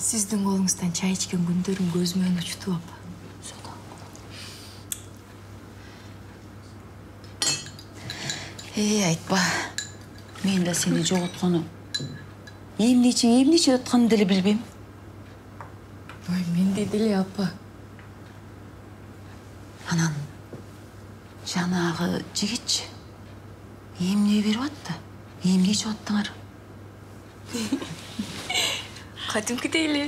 Сіздің қолыңыздан чай ішкен күндерім көзімнен ұшты, апа. Айтпа. Мен де сені жоғытқаны. Емнече өтқанын ділі білбем. Ой, мен де ділі, апа. Анан, жанағы жігітші. Емне беріп атты? Емне ішіп аттыңар? Кәдімгі дейлі.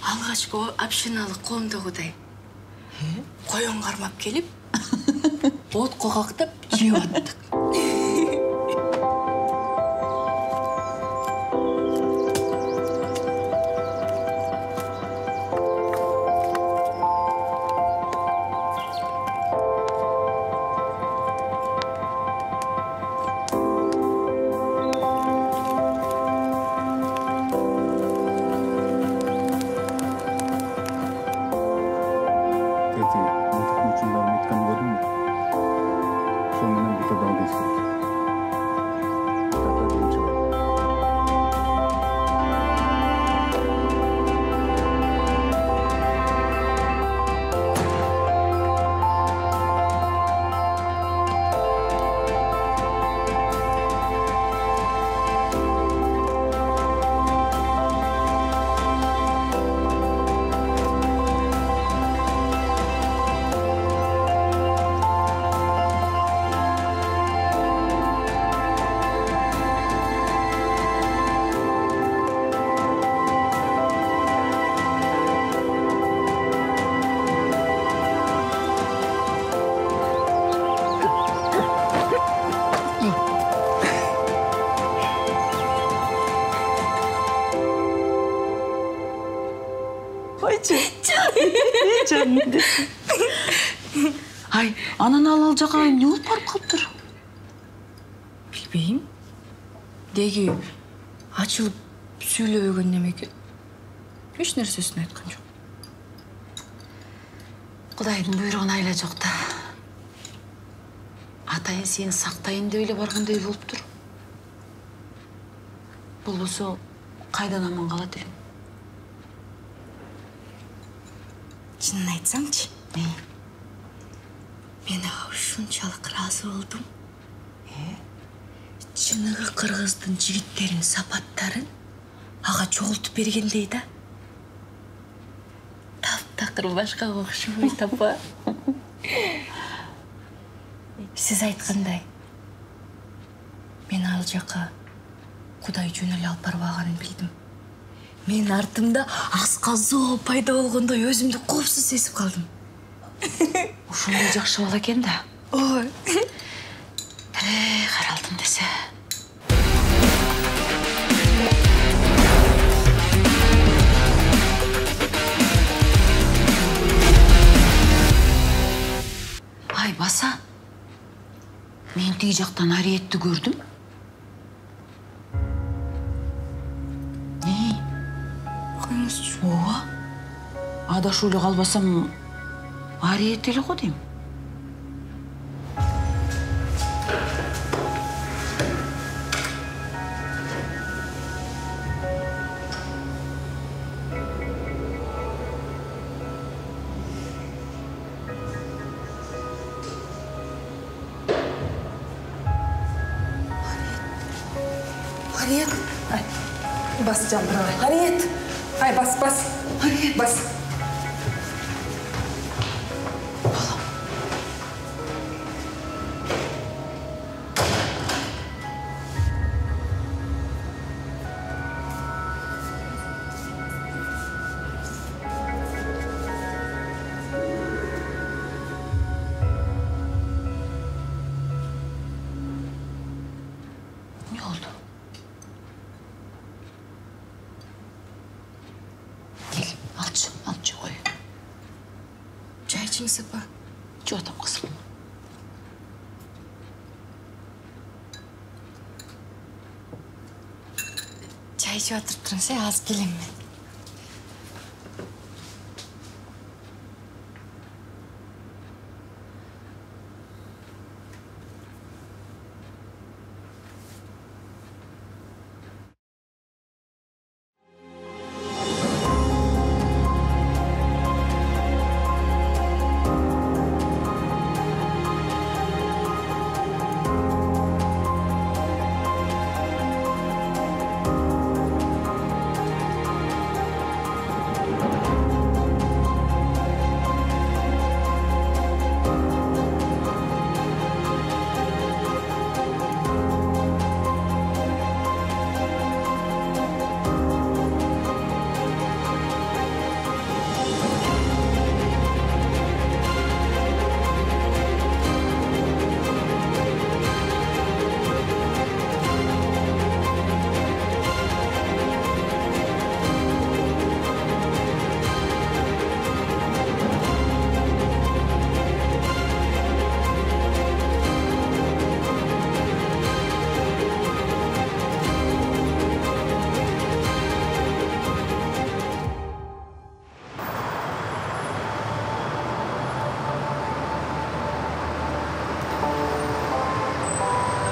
Алғашқы общиналық қоғамдағыдай. Қойын қармап келіп, от қоқақтап жеп аттық. Ай, анан алал жаққа не олып барып қалып тұр? Білбейім. Деги açılıp сөйлебеген немеке. Еш нәрсесін айтқан жоқ. Құдайдың бұйрығын айла жоқ та. Атайын сені сақтайын дейлі барғандай болып тұр. Бұл болса қайдан аман қалады елім? Шынын айтсамшы? Не? Мен аға шуншалық разы болдым. Шынығы қырғыздың жігіттерін сапаттарын аға жоғылтып бергендей да. Тап-тақыр башқа оқшымай тапа. Сіз айтқандай, мен ал жаққа Құдай жөнел алып барбағанын білдім. Мен артымда асқазо пайда болғанда өзімді қопсыз сезіп қалдым. Ушындай жақшы бала екен да. Ой. Қаралдым десе. Ай, баса. Мен тей жақтан Ариетті көрдім. Не? Қойыңыз жүр. Оға. Адашулы қалбасам Ариеттелі қодайым. Ариет. Ай, бас жампырай. Ариет. Ай, бас. Ариет. Бас. Ne oldu? Gel, alçı koy. Çay içiniz apa. Жоқ там қызым. Çay içip oturup тұрыңыз, аз келемін мен.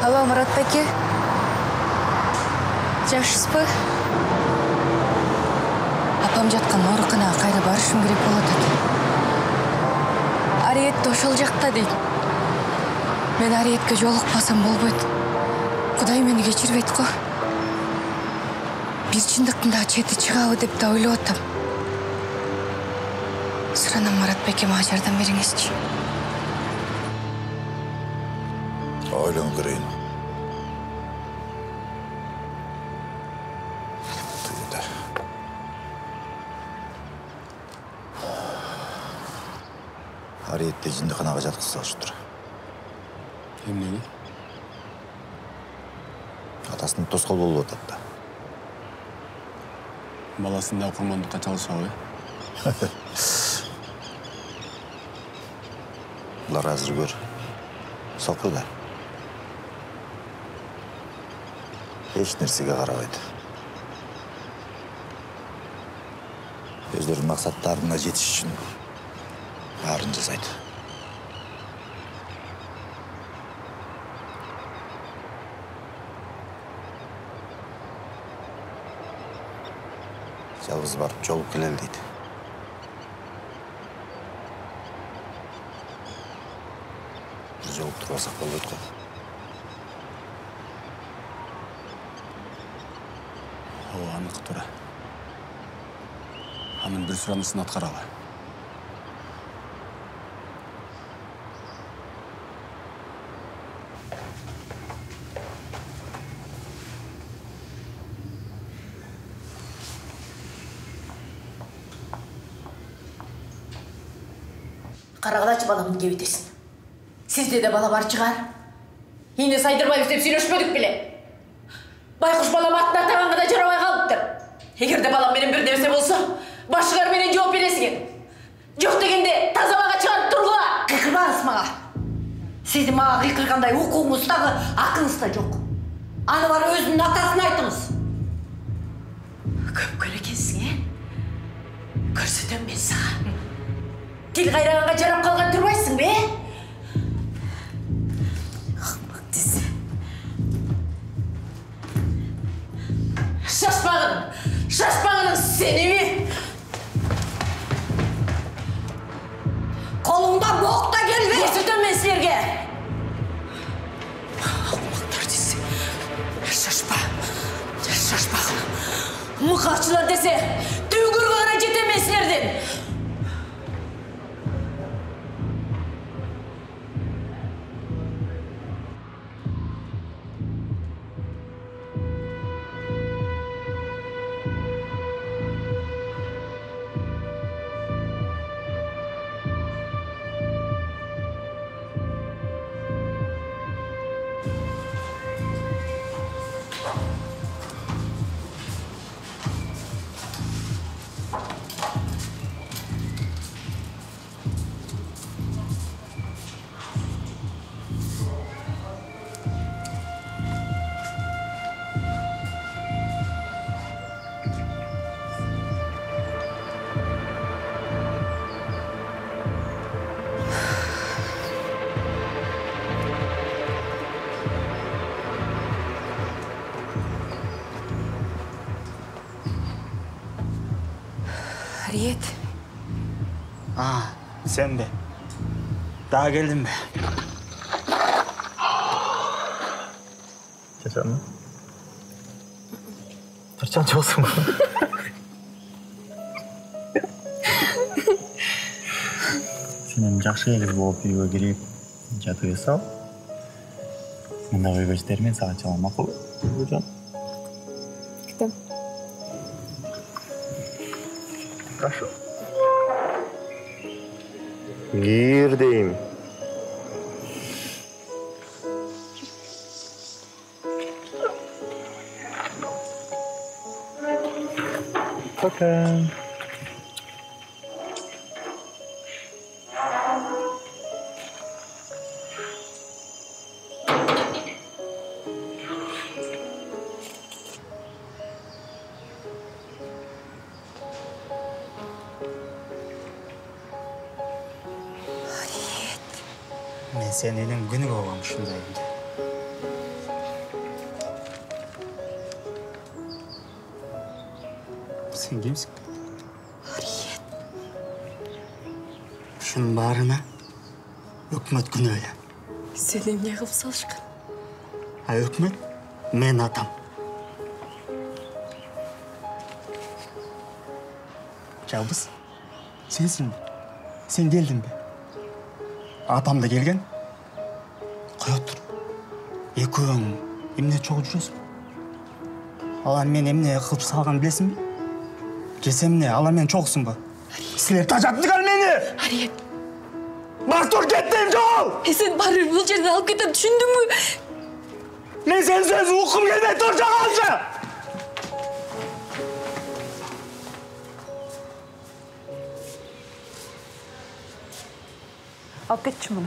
Алло, Мұрат бәке. Жақшыспы? Апам жатқан ауруханаға қайда барышым керек болады. Ариет ошол жақта дейді. Мен Ариетке жолықпасам болбойт. Құдай мені кечирбейт қо. Бир чындықтың да чети чыгабы деп да ойлоп атам. Суранам, Мұрат бәке, мага жардам бериңизчи. Ойлон көрейін. Ариетті жындыханаға жатқызып тұр. Емнеге? Атасының тосқол болып отады. Баласында құрмандыққа çalışа ғой. Бұлар әзір көр. Соқыр да. Еш нәрсеге қарабайды. Өздерінің мақсаттарына жетіш үшін барын жасайды. Жалғыз барып жолып келел дейді. Бір жолып тұрбасақ болбойт қой. О, анық тұра. Анын бір сұранысын атқаралы. Қарағылачы баламын кебетесін. Сізде де бала бар шығар. Ені сайдырмай өстеп сөйлешпедік біле. Байқұш балам атын атағанға да жарамай қалыптыр. Егер де балам менен бір нәрсе болса, басшылар менен жооп бересің. Жоқ дегенде тазалаға шығарып тұрғыла. Қиқырбаңыз маға. Сізді маға қиқырғандай оқуыңыз дағы ақыңыз да жоқ. Аны бар өзінің атасын айтыңыз. Көп көрекенсің, көрсетем мен саған. Тел қайрағанға жарап қалған тұрмайсың бе? Ақмақ десе. Шашпағының сені ме? Қолыңда боқта келбе. Көрсетем мен сілерге. Ақмақтар десе. Шашпағын. Мұқаршылар десе, түйгір ғана жетем мен сілерден. Ариет. Sen de. Daha geldin mi? Çaçan mı? Çaçan çoğulsun mu? Senin жақсы елі болып үйге келіп жатып сал. Мұндағы өгөштермен саған чалам мақұл. Жан. Күтем. Хорошо. Gir deyim. Bakın. Мен сенің күні болған шындай енді. Sen kimsin? Şunun bağrına hükümet günü öyle. Seni ne kılıp salışkan? Ha hükümet, men atam. Cabız, sensin mi? Sen geldin mi? Atam da gelgen. Koy otur. Ekön, emne çok жүресің? Alan men emne kılıp salgan bilesin mi? Kesem ne, alan men çoksun bu. Sizler taşattık al meni! Harriet. Bak dur kettim çoğul! Sen bari bu жерден alıp кетем, düşündün mü? Men sen söz ukum gelmey dur çoğulca! Alıp ketçim bunu.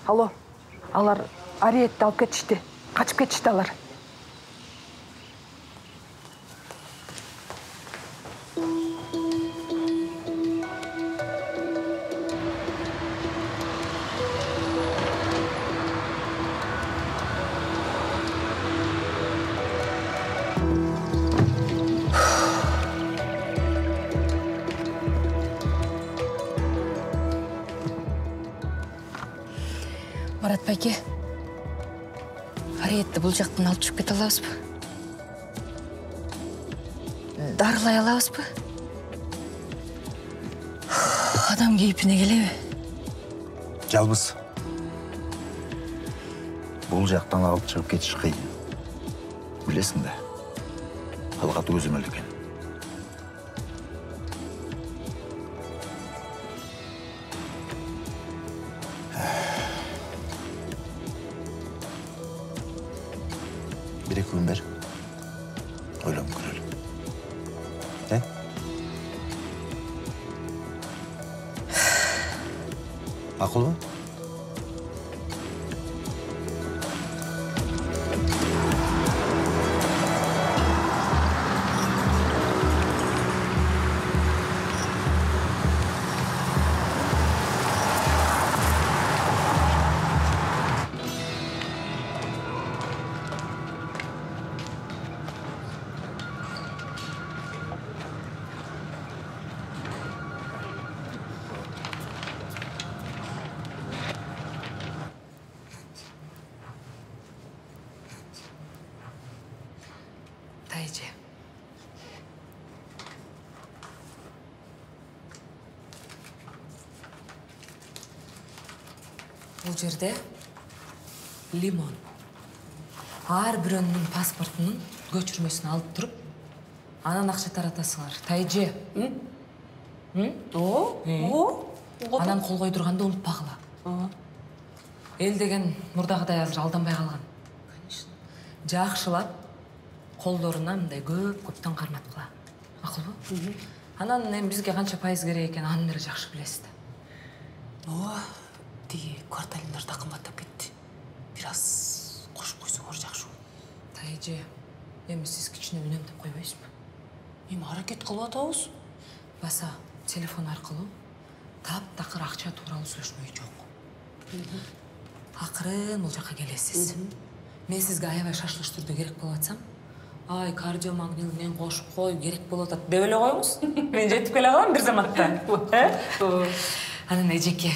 Алло, алар Ариетті алып кетішті. Қачып кетішті алар. Марат байке, Ариетті бұл жақтан алып шығып кете алабыз ба? Дарылай алабыз ба? Адам кейпіне келебі? Жалбыз. Бұл жақтан алып шығып кетіш қиын. Білесің бе? Талғат өзім өлген. Bir-екі күн бер. Ойланып көрелік. Мақұл ба? Тайжи. Бұл жерде лимон. Ар бірінің паспортының көчірмесін алып тұрып, анан ақша таратасыңар. Тайжи. Анан қол қойдырғанды ұмытпағыла. Ел деген мұрдағыдай азыр алданбай қалған. Жақшылап, қолдорына мындай көп-көптен қармат қыла. Мақұл бу? Анан бізге қанша пайыз керек екен, анын бері жақшы білесіз. Деге кварталиндар да қымбаттап кетті. Biraz қошып қойсаңар жақшы. Тайжи, сіз кішіне үнемдеп қойбайсыз ба? Hareket қылып атабыз. Баса, телефон арқылы тап-тақыр ақша туралы сөйлешмей жоқ. Ақырын ол жаққа келесіз. Мен сізге аябай шашылыштырды керек болып атсам, ай, кардиомагнилмен қошып қой, керек болып атады деп ойлай қойыңыз. Мен жетіп келе қалам бір заматта. Анан Эжеке,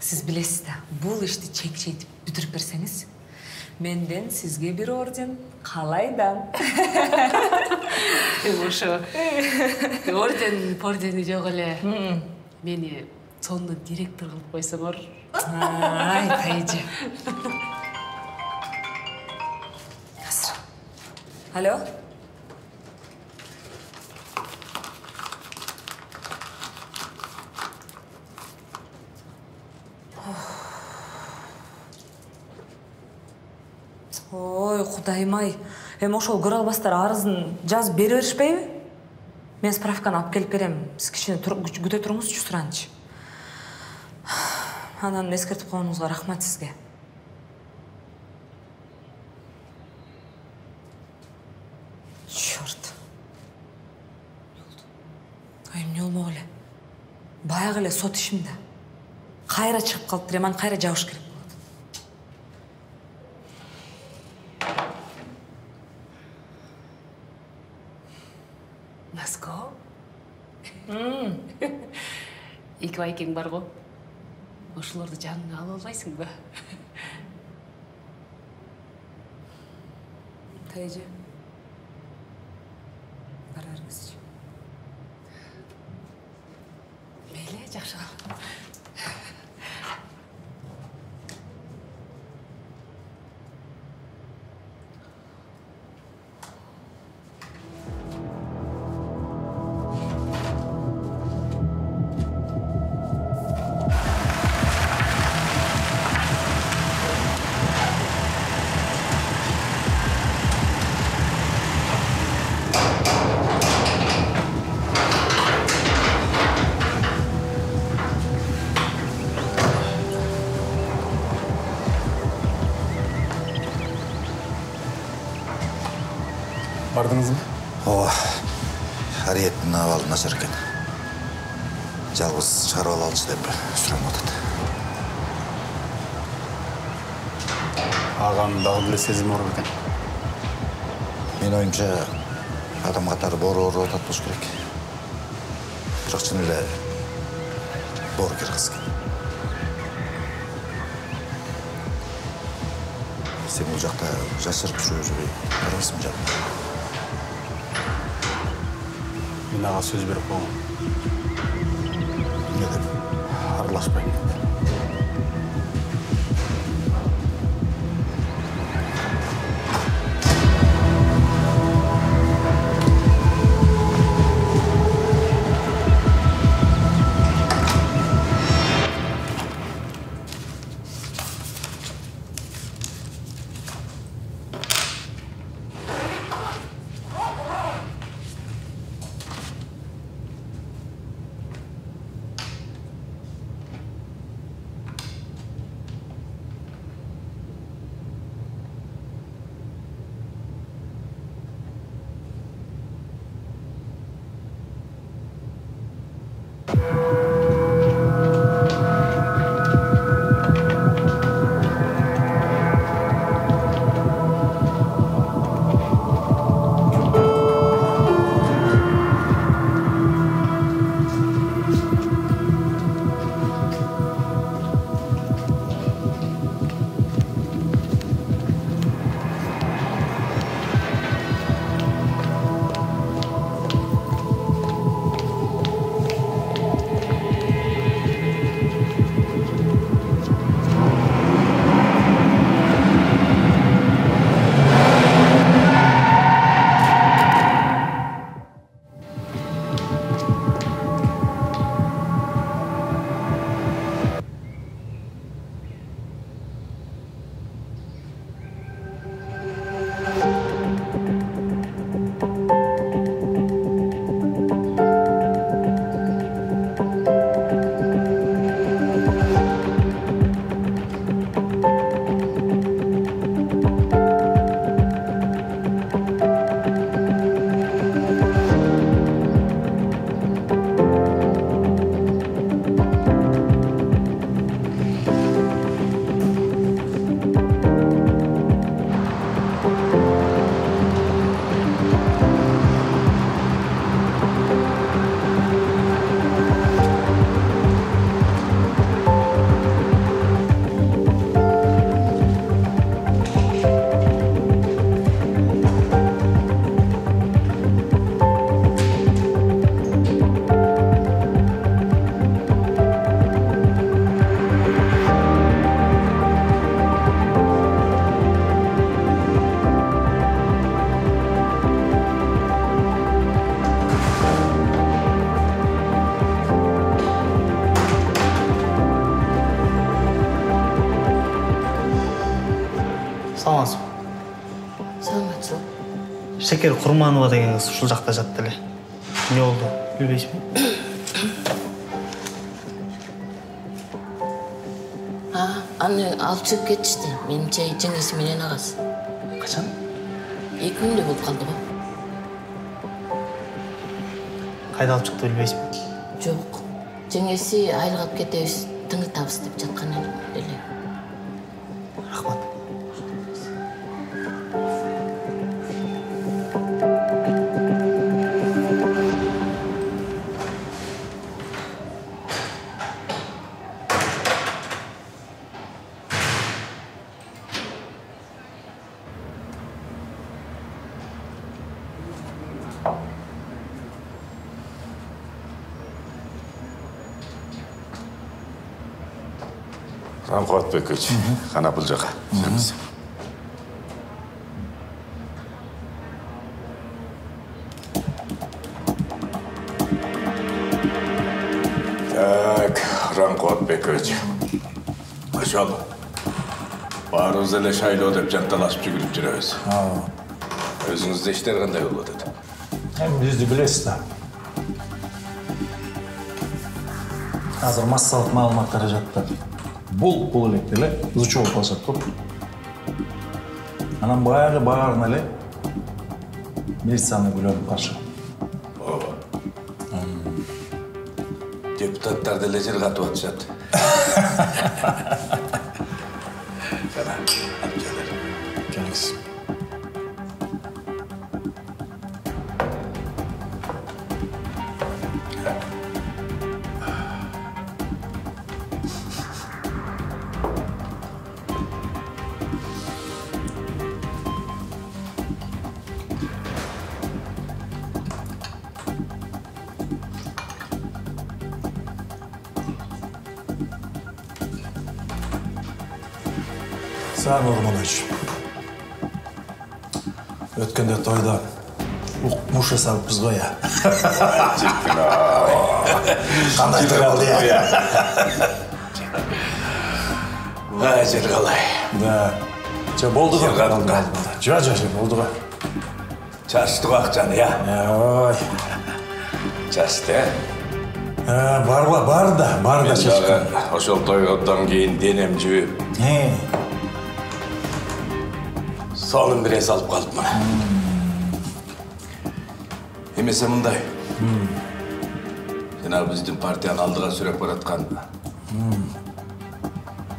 сіз білесіз да, бұл ішті чек-чейтіп бүтіріп берсеңіз, менден сізге бір орден қалайдан. Ошо ордени жоқ эле. Мени сонун директор кылып койсоңор. Ай, Тайжи. Алло? Ой, Құдайым-ай. Ошол көрө албастар арызын жазып бере беришпейби? Мен справканы алып келип берем. Сиз кичине күтө туруңузчу, суранчы. Анан эскертип койгонуңузга рахмат сизге. Чёрт. баягы эле сот ишимде. Кайра чыгып калыптыр, эман кайра жабыш керек болот. Наско? Эки байкең бар го. Ошолорду жаныңа ала албайсыңбы? Тайжы. Барарбызчы. Мейлі, жакшы. Бардыңыз ба? Ооба. Ариеттин абалы начар экен. Жалгыз чыгарып алалычы деп сурап атат. Ағам дагы деле сезим ооруп экен. Менин оюмча адам катары боору ооруп атат болуш керек. Бирок чын эле боорукер кыз экен. Сен бул жакта жашырып жүрөбүз барбайсыңбы жаным? Мен ага сөз берип койгом. Эмне деп? Аралашпайм деп. Саламатсың. Шекер Құрманова деген қыз ушул жакта жатты эле. Эмне болду, билбейсизби? Аны алып чыгып кетишти. Менимче жеңеси менен агасы. Качан? 2 күндө болуп калды го. Кайда алып чыкты билбейсизби? Жок. жеңеси айылгап кетебиз, тыңы табыс деп жаткан эле. Рахмат. Қуатбекович, қана бұл жаққа жүріңіз. Так, Ран Қуатбекович. Ашал, барыңыз әлі шайлау деп жанталасып жүгіріп жүріңіз. Өзіңізде іштер қандай болып өтеді? Бізді білесіз да. Қазір массалық мағлұматтар жатты. Бұл электеле изучал болсақ көп. Анан барын эле милицияны бөлөнүп каршы. Депутаттар деле жер катып атышат. Кана, алып келер. Келіңіз. Сән Нұрманович. Өткенде тойда мұш жасалыппыз ғой я. Қандай той болды я? Жер қалай. Да. Болды ғой. Жа, болды ғой. Чашты қақчаны, я? Ой. Чашты, Бар да шешкен. Ошол тойғыдан кейін денем жүйіп. Соның бірес алып қалып мұна. Емесе мұндай. Жана біздің партияны алдыға сүрек баратқан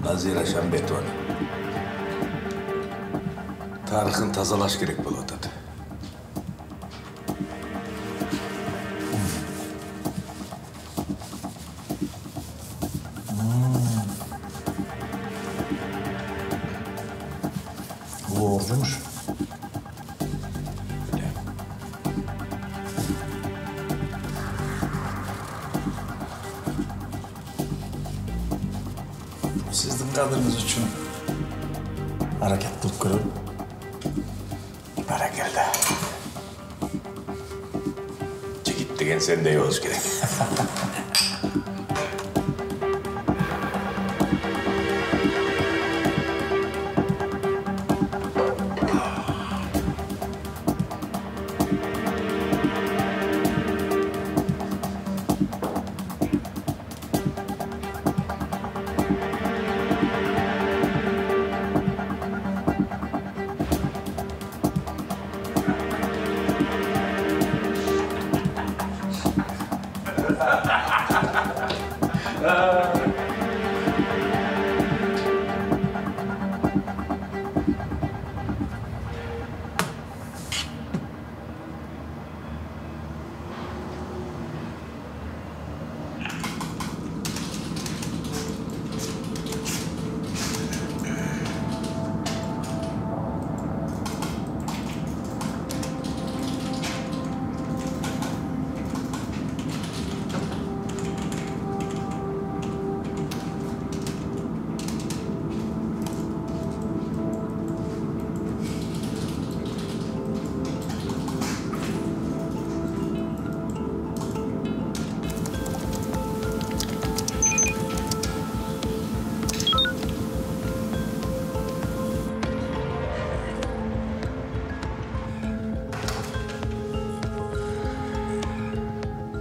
Назира Шамбетованы тарихын тазалаш керек болып отады. Бұл жұмыш. Сіздің қадіріңіз үшін әрекет қылып көріп. Бәрекелді. Жігіт деген сендей болуш керек.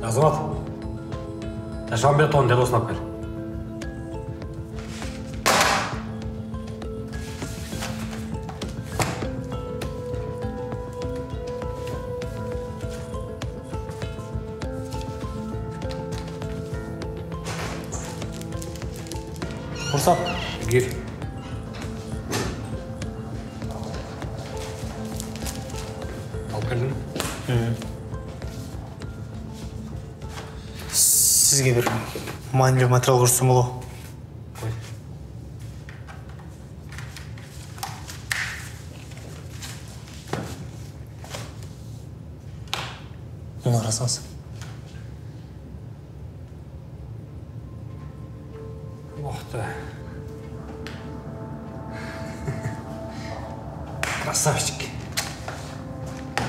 Азамат, Шамбетованы деді осынап кел. Мұрсат, Гир. Алып келдің? Сізге бір мәнілі материал көрсем болу. Қой. Мұны қарасаңыз. Оқты. Красавчик.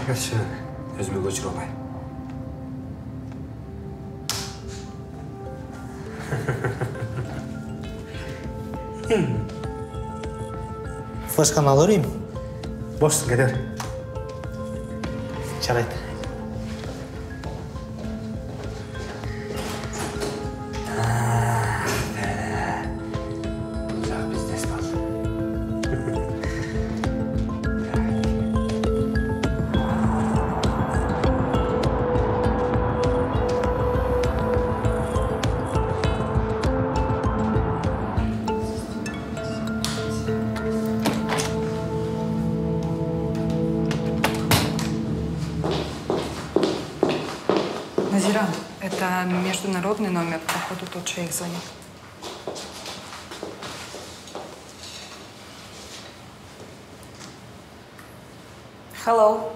Көрші, өзіме көшір олай. Флешканы алып өрейін. Бошсың, кәдер. Жарайды. Жақ бизнес бар. Назира, это международный номер. Походу, тот шейх звонит. Hello.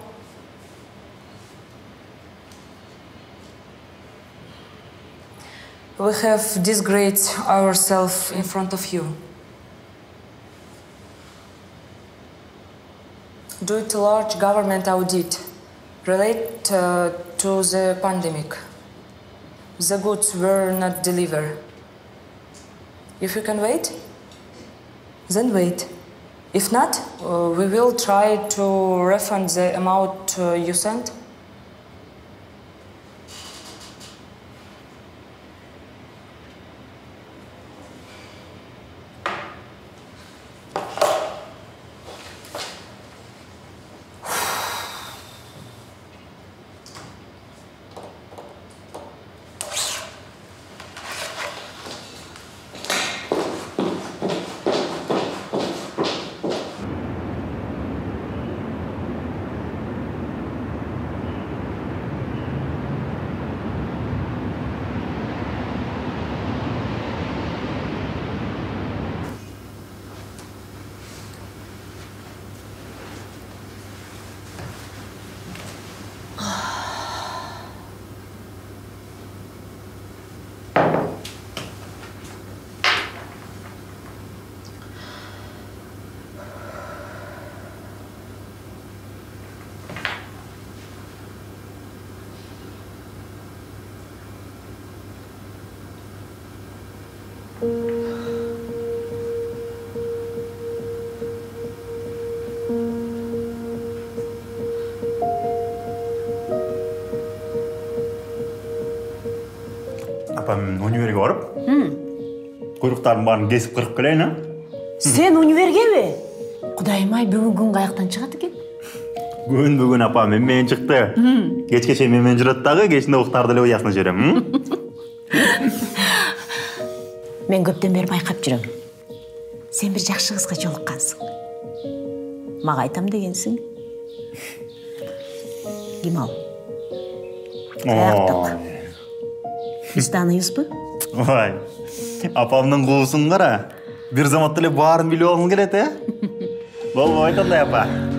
We have disgraced ourselves in front of you. Due to large government audit relate to the pandemic, the goods were not delivered. If you can wait, then wait. If not, we will try to refund the amount you sent. Апам универге барып, құйрықтарын барын кесіп қырып келейін, Сен универге бе? Құдайым-ай, бүгін күн қаяқтан шығады екен? Бүгін апам мен шықты. Кешке мен жүреді дағы, кешінде ұқтарды ілі ұясына жүрем. Мен көптен бері байқап жүрем. Сен бір жақсы қызға жолыққансың. Маға айтам дегенсің. Ким ал? Аяқтық. Біз танıyız бі? Ой, апамның қуысын қара. Bir zaman bарын біле олғың келеді, Бол, айтандай апа.